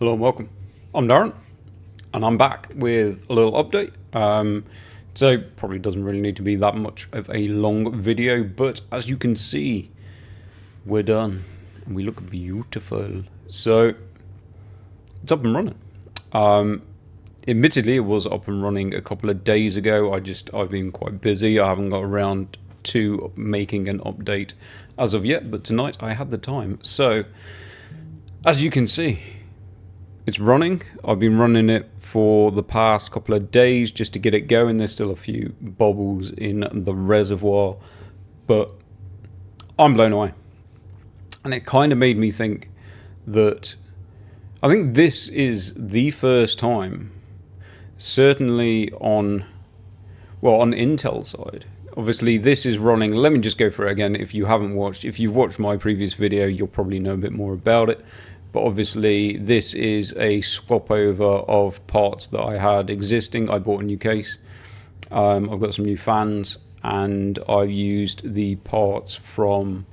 Hello and welcome. I'm Darren, and I'm back with a little update. So probably doesn't really need to be that much of a long video, but as you can see, we're done and we look beautiful. So it's up and running. Admittedly, it was up and running a couple of days ago. I've been quite busy. I haven't got around to making an update as of yet, but tonight I had the time. So as you can see, it's running. I've been running it for the past couple of days just to get it going. There's still a few bubbles in the reservoir, but I'm blown away. And it kind of made me think that I think this is the first time, certainly on Intel side. Obviously, this is running. Let me just go for it again. If you've watched my previous video, you'll probably know a bit more about it. But obviously, this is a swap over of parts that I had existing. I bought a new case. I've got some new fans, and I've used the parts from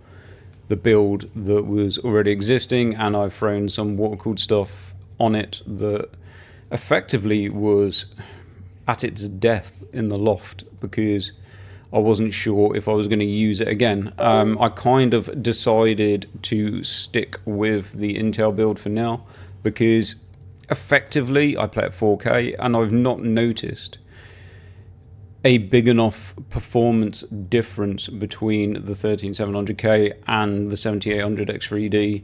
the build that was already existing, and I've thrown some water-cooled stuff on it that effectively was at its death in the loft because I wasn't sure if I was going to use it again. I kind of decided to stick with the Intel build for now because effectively I play at 4K and I've not noticed a big enough performance difference between the 13700K and the 7800X3D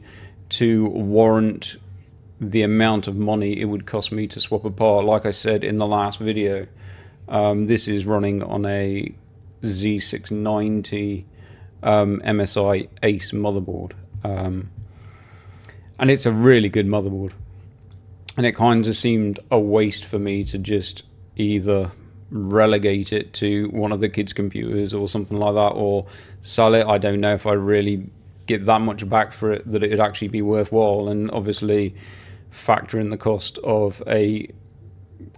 to warrant the amount of money it would cost me to swap apart. Like I said in the last video, this is running on a Z690 MSI Ace motherboard, and it's a really good motherboard, and it kind of seemed a waste for me to just either relegate it to one of the kids' computers or something like that, or sell it. I don't know if I really get that much back for it that it'd actually be worthwhile, and obviously factor in the cost of a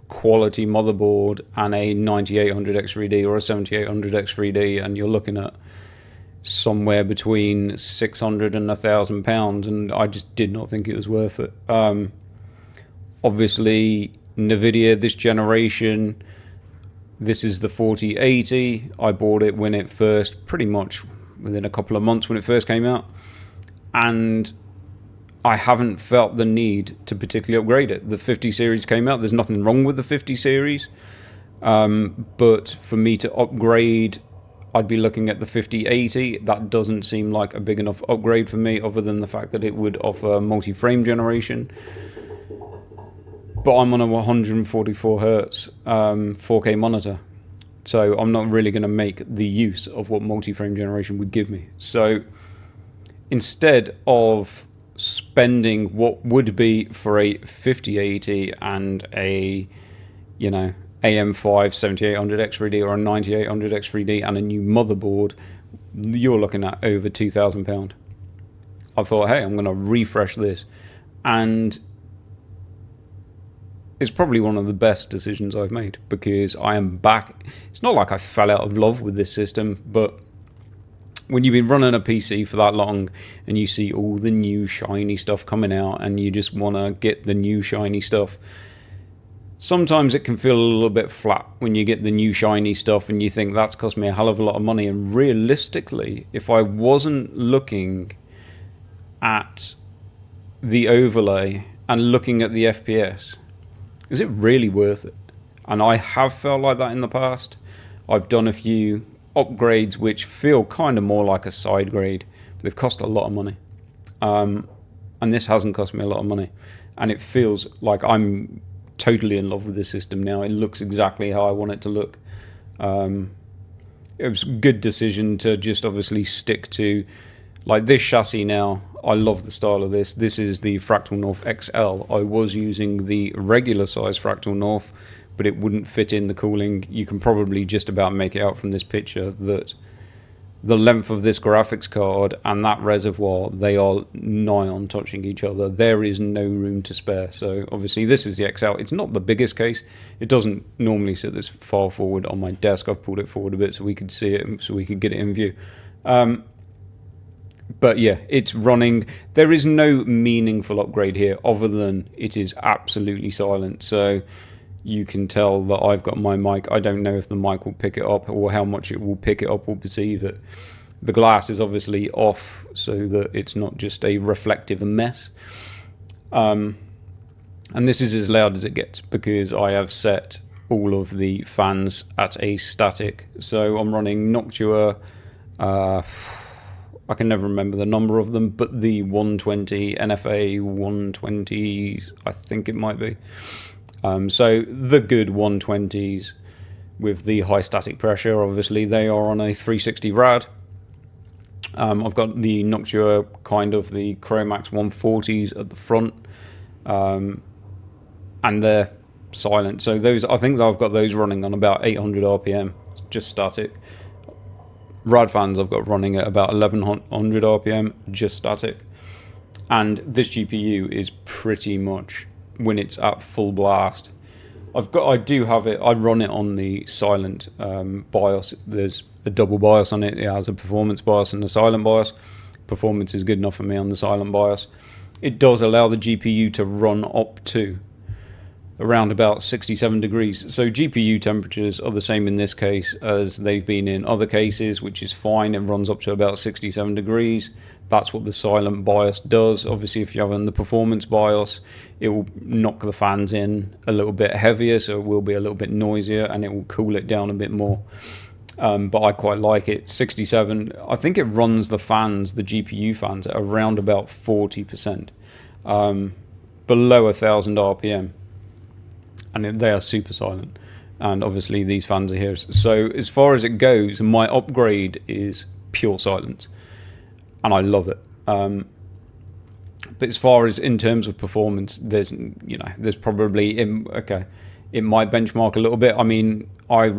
quality motherboard and a 9800X3D or a 7800X3D, and you're looking at somewhere between 600 and £1,000, and I just did not think it was worth it. Obviously, Nvidia this generation, this is the 4080. I bought it when it first, pretty much within a couple of months when it first came out, and I haven't felt the need to particularly upgrade it. The 50 series came out. There's nothing wrong with the 50 series. But for me to upgrade, I'd be looking at the 5080. That doesn't seem like a big enough upgrade for me, other than the fact that it would offer multi-frame generation. But I'm on a 144 Hertz 4K monitor. So I'm not really going to make the use of what multi-frame generation would give me. So instead of spending what would be for a 5080 and a AM5 7800X3D or a 9800X3D and a new motherboard, you're looking at over £2,000. I thought, hey, I'm going to refresh this, and it's probably one of the best decisions I've made because I am back. It's not like I fell out of love with this system, but when you've been running a PC for that long and you see all the new shiny stuff coming out and you just want to get the new shiny stuff, sometimes it can feel a little bit flat when you get the new shiny stuff and you think that's cost me a hell of a lot of money. And realistically, if I wasn't looking at the overlay and looking at the FPS, is it really worth it? And I have felt like that in the past. I've done a few upgrades which feel kind of more like a side grade, but they've cost a lot of money, and this hasn't cost me a lot of money, and it feels like I'm totally in love with this system now. It looks exactly how I want it to look. It was a good decision to just obviously stick to like this chassis now. I love the style of this. This is the Fractal North XL. I was using the regular size Fractal North, but it wouldn't fit in the cooling. You can probably just about make it out from this picture that the length of this graphics card and that reservoir, they are nigh on touching each other. There is no room to spare. So obviously this is the XL. It's not the biggest case. It doesn't normally sit this far forward on my desk. I've pulled it forward a bit so we could see it, so we could get it in view. But yeah, it's running. There is no meaningful upgrade here other than it is absolutely silent. So you can tell that I've got my mic. I don't know if the mic will pick it up or how much it will pick it up or perceive it. The glass is obviously off so that it's not just a reflective mess. And this is as loud as it gets because I have set all of the fans at a static. So I'm running Noctua, I can never remember the number of them, but the 120, NFA 120s, I think it might be. So the good 120s with the high static pressure, obviously they are on a 360 rad. I've got the Noctua, kind of the Chromax 140s at the front, and they're silent. So those, I think that I've got those running on about 800 RPM, it's just static. Rad fans I've got running at about 1100 RPM, just static. And this GPU is pretty much when it's at full blast. I do have it. I run it on the silent BIOS. There's a double BIOS on it. It has a performance BIOS and a silent BIOS. Performance is good enough for me on the silent BIOS. It does allow the GPU to run up to around about 67 degrees. So GPU temperatures are the same in this case as they've been in other cases, which is fine. It runs up to about 67 degrees. That's what the silent BIOS does. Obviously, if you have on the performance BIOS, it will knock the fans in a little bit heavier, so it will be a little bit noisier and it will cool it down a bit more. But I quite like it. 67, I think it runs the fans, the GPU fans, at around about 40%, below 1000 RPM. And they are super silent, and obviously these fans are here. So as far as it goes, my upgrade is pure silence, and I love it. But as far as in terms of performance, there's probably it might benchmark a little bit. I mean, I've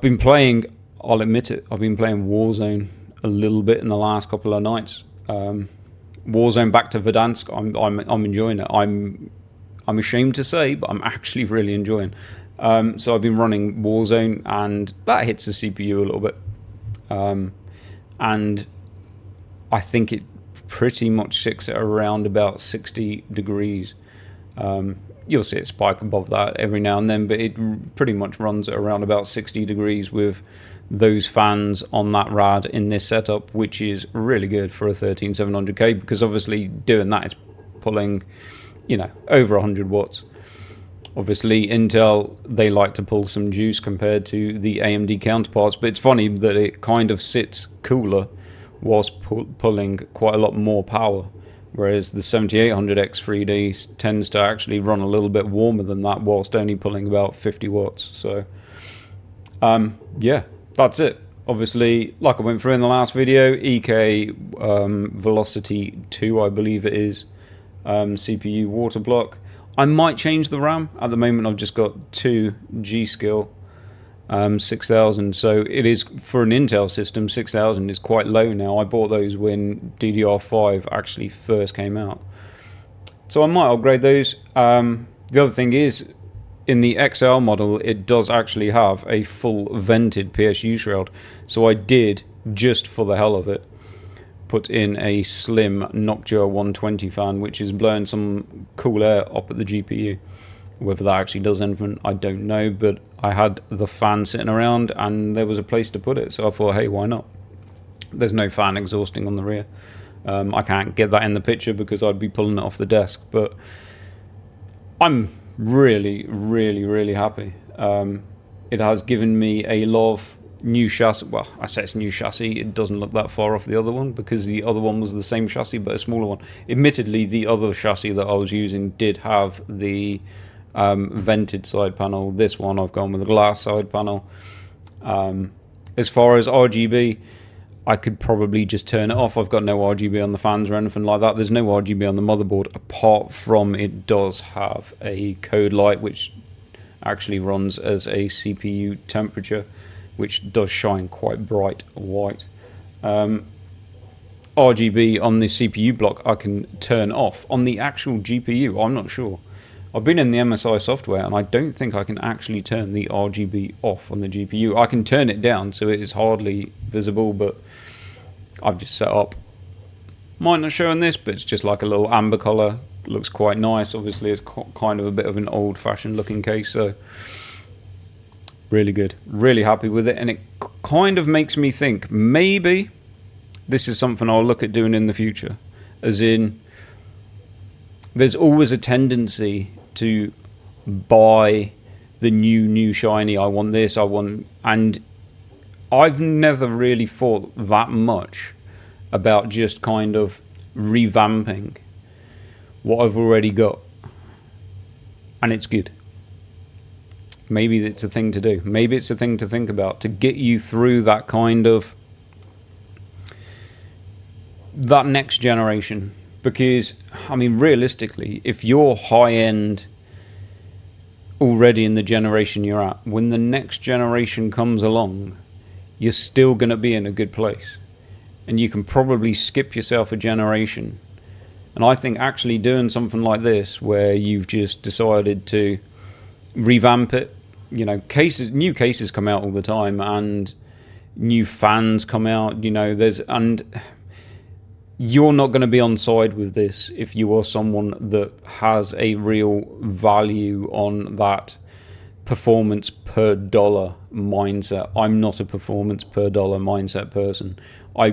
been playing, I'll admit it, I've been playing Warzone a little bit in the last couple of nights. Warzone back to Verdansk, I'm enjoying it. I'm ashamed to say, but I'm actually really enjoying. So I've been running Warzone, and that hits the CPU a little bit. And I think it pretty much sits at around about 60 degrees. You'll see it spike above that every now and then, but it pretty much runs at around about 60 degrees with those fans on that rad in this setup, which is really good for a 13700K, because obviously doing that is pulling, over 100 watts. Obviously, Intel, they like to pull some juice compared to the AMD counterparts, but it's funny that it kind of sits cooler whilst pulling quite a lot more power, whereas the 7800X 3D tends to actually run a little bit warmer than that whilst only pulling about 50 watts. So, yeah, that's it. Obviously, like I went through in the last video, EK Velocity 2, I believe it is, CPU water block. I might change the RAM. At the moment I've just got 2 G-Skill 6000, so it is, for an Intel system, 6000 is quite low now. I bought those when DDR5 actually first came out, so I might upgrade those. The other thing is, in the XL model, it does actually have a full vented PSU shroud, so I did, just for the hell of it, put in a slim Noctua 120 fan, which is blowing some cool air up at the GPU. Whether that actually does anything, I don't know, but I had the fan sitting around and there was a place to put it, so I thought, hey, why not? There's no fan exhausting on the rear. I can't get that in the picture because I'd be pulling it off the desk, but I'm really, really, really happy. It has given me a lot of new chassis. Well, I say it's new chassis, it doesn't look that far off the other one because the other one was the same chassis but a smaller one. Admittedly, the other chassis that I was using did have the vented side panel. This one I've gone with a glass side panel. As far as RGB, I could probably just turn it off. I've got no RGB on the fans or anything like that. There's no RGB on the motherboard, apart from it does have a code light which actually runs as a CPU temperature, which does shine quite bright white. RGB on the CPU block I can turn off. On the actual GPU, I'm not sure. I've been in the MSI software and I don't think I can actually turn the RGB off on the GPU. I can turn it down so it is hardly visible, but I've just set up. Might not show in this, but it's just like a little amber colour. Looks quite nice. Obviously, it's kind of a bit of an old-fashioned looking case, so really good. Really happy with it, and it kind of makes me think maybe this is something I'll look at doing in the future. As in, there's always a tendency to buy the new shiny. I want this, I want, and I've never really thought that much about just kind of revamping what I've already got, and it's good. Maybe it's a thing to do. Maybe it's a thing to think about to get you through that kind of that next generation. Because I mean, realistically, if you're high end already in the generation you're at, when the next generation comes along, you're still going to be in a good place, and you can probably skip yourself a generation. And I think actually doing something like this, where you've just decided to revamp it, you know, new cases come out all the time, and new fans come out, you know, and you're not going to be on side with this if you are someone that has a real value on that performance per dollar mindset. I'm not a performance per dollar mindset person. I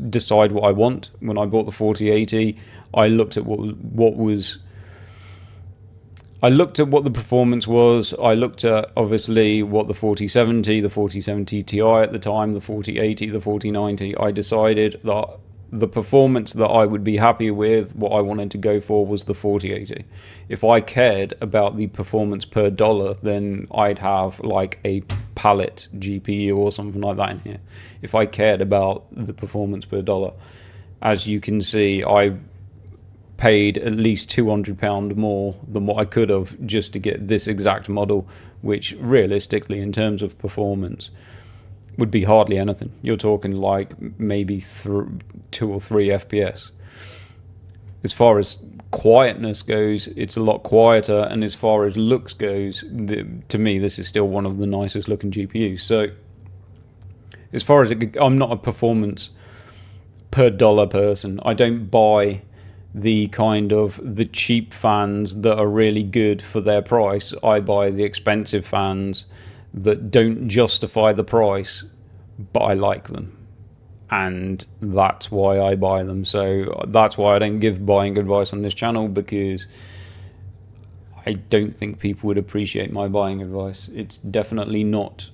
decide what I want. When I bought the 4080, I looked at what the performance was. I looked at obviously what the 4070, the 4070 Ti at the time, the 4080, the 4090. I decided that the performance that I would be happy with, what I wanted to go for, was the 4080. If I cared about the performance per dollar, then I'd have like a pallet GPU or something like that in here. If I cared about the performance per dollar, as you can see, I paid at least £200 more than what I could have just to get this exact model, which realistically, in terms of performance, would be hardly anything. You're talking like maybe 2 or 3 FPS. As far as quietness goes, it's a lot quieter, and as far as looks goes, to me, this is still one of the nicest looking GPUs. So as far as I'm not a performance per dollar person. I don't buy the kind of the cheap fans that are really good for their price. I buy the expensive fans that don't justify the price, but I like them, and that's why I buy them. So that's why I don't give buying advice on this channel, because I don't think people would appreciate my buying advice. It's definitely not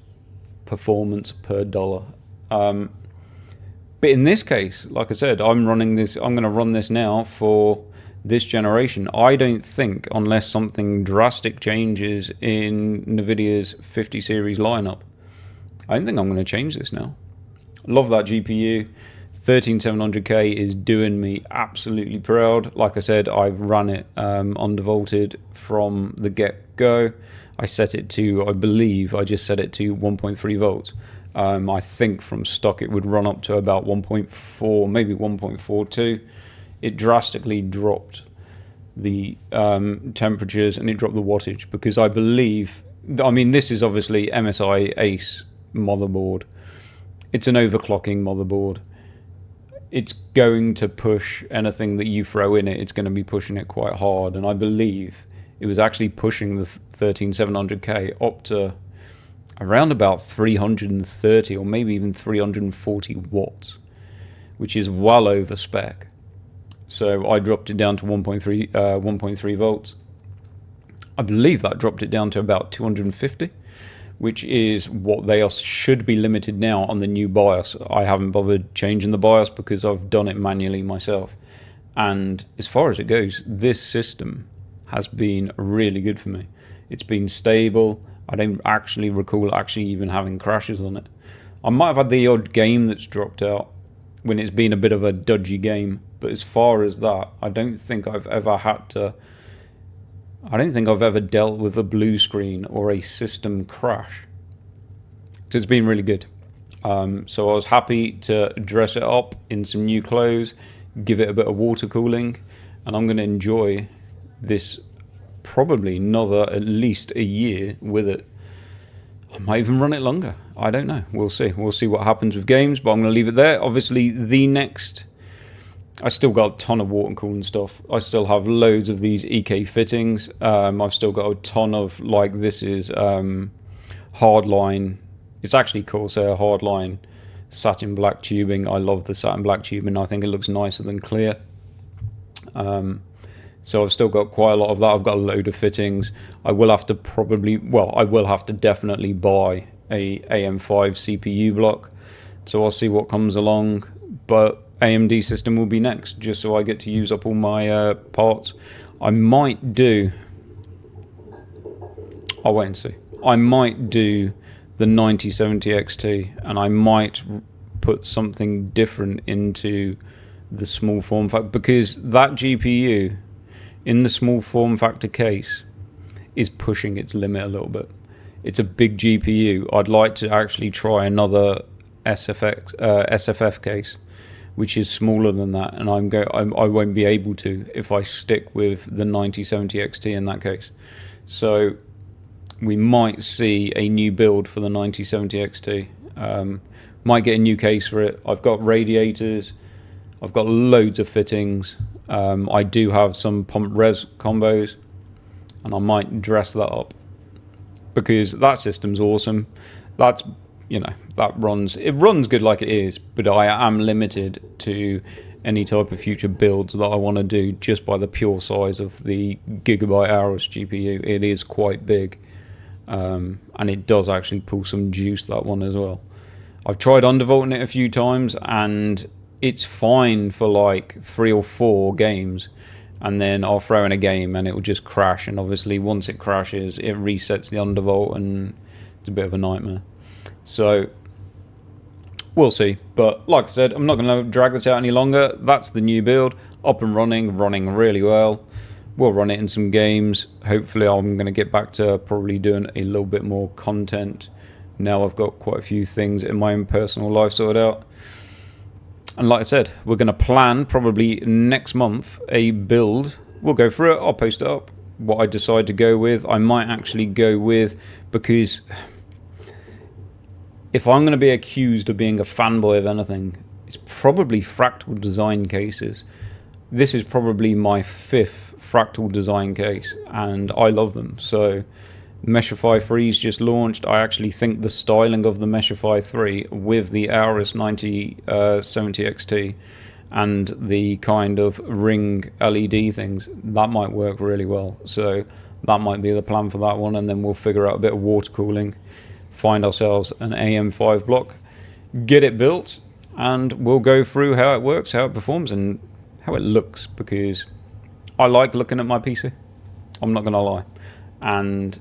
performance per dollar. But in this case, like I said, I'm going to run this now for this generation. I don't think, unless something drastic changes in NVIDIA's 50 series lineup, I don't think I'm going to change this now. Love that GPU. 13700K is doing me absolutely proud. Like I said, I've run it undervolted from the get-go. I set it to, I believe, I just set it to 1.3 volts. I think from stock it would run up to about 1.4, maybe 1.42. It drastically dropped the temperatures, and it dropped the wattage, because I believe, I mean, this is obviously MSI Ace motherboard. It's an overclocking motherboard. It's going to push anything that you throw in it. It's going to be pushing it quite hard, and I believe it was actually pushing the 13700K up to around about 330 or maybe even 340 watts, which is well over spec. So I dropped it down to 1.3 volts. I believe that dropped it down to about 250, which is what they should be limited now on the new BIOS. I haven't bothered changing the BIOS because I've done it manually myself. And as far as it goes, this system has been really good for me. It's been stable. I don't actually recall actually even having crashes on it. I might have had the odd game that's dropped out when it's been a bit of a dodgy game, but as far as that, I don't think I've ever dealt with a blue screen or a system crash. So it's been really good. So I was happy to dress it up in some new clothes, give it a bit of water cooling, and I'm going to enjoy this probably another at least a year with it. I might even run it longer. I don't know. We'll see. We'll see what happens with games, but I'm going to leave it there. Obviously, the next... I still got a ton of water cooling stuff. I still have loads of these EK fittings. I've still got a ton of, like, this is hardline. It's actually Corsair hardline satin black tubing. I love the satin black tubing. I think it looks nicer than clear. So I've still got quite a lot of that. I've got a load of fittings. I will have to I will have to definitely buy a AM5 CPU block. So I'll see what comes along. But AMD system will be next, just so I get to use up all my parts. I might do... I'll wait and see. I might do the 9070 XT, and I might put something different into the small form factor, because that GPU in the small form factor case is pushing its limit a little bit. It's a big GPU. I'd like to actually try another SFF case, which is smaller than that, and I won't be able to if I stick with the 9070 XT in that case. So we might see a new build for the 9070 XT. Might get a new case for it. I've got radiators. I've got loads of fittings. I do have some pump res combos, and I might dress that up because that system's awesome. That's, you know, it runs good like it is, but I am limited to any type of future builds that I want to do just by the pure size of the gigabyte hours GPU. It is quite big, and it does actually pull some juice, that one as well. I've tried undervolting it a few times, and it's fine for like 3 or 4 games, and then I'll throw in a game and it will just crash, and obviously once it crashes it resets the undervolt and it's a bit of a nightmare. So we'll see, but like I said, I'm not going to drag this out any longer. That's the new build, up and running really well. We'll run it in some games. Hopefully I'm going to get back to probably doing a little bit more content now I've got quite a few things in my own personal life sorted out. And like I said, we're going to plan probably next month a build. We'll go through it. I'll post it up. What I decide to go with, I might actually go with, because if I'm going to be accused of being a fanboy of anything, it's probably fractal design cases. This is probably my 5th fractal design case, and I love them. So Meshify 3's just launched. I actually think the styling of the Meshify 3 with the Aorus 9070 XT and the kind of ring LED things, that might work really well. So that might be the plan for that one, and then we'll figure out a bit of water cooling, find ourselves an AM5 block, get it built, and we'll go through how it works, how it performs, and how it looks, because I like looking at my PC. I'm not going to lie. And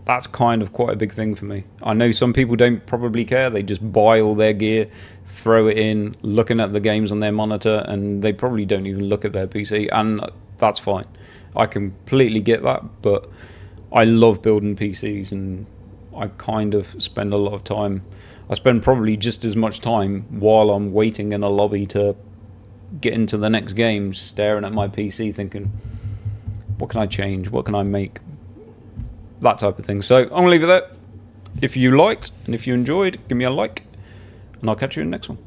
that's kind of quite a big thing for me. I know some people don't probably care. They just buy all their gear, throw it in, looking at the games on their monitor, and they probably don't even look at their PC, and that's fine. I completely get that, but I love building PCs, and I kind of spend a lot of time. I spend probably just as much time while I'm waiting in a lobby to get into the next game, staring at my PC thinking, what can I change? What can I make? That type of thing. So I'm going to leave it there. If you liked and if you enjoyed, give me a like, and I'll catch you in the next one.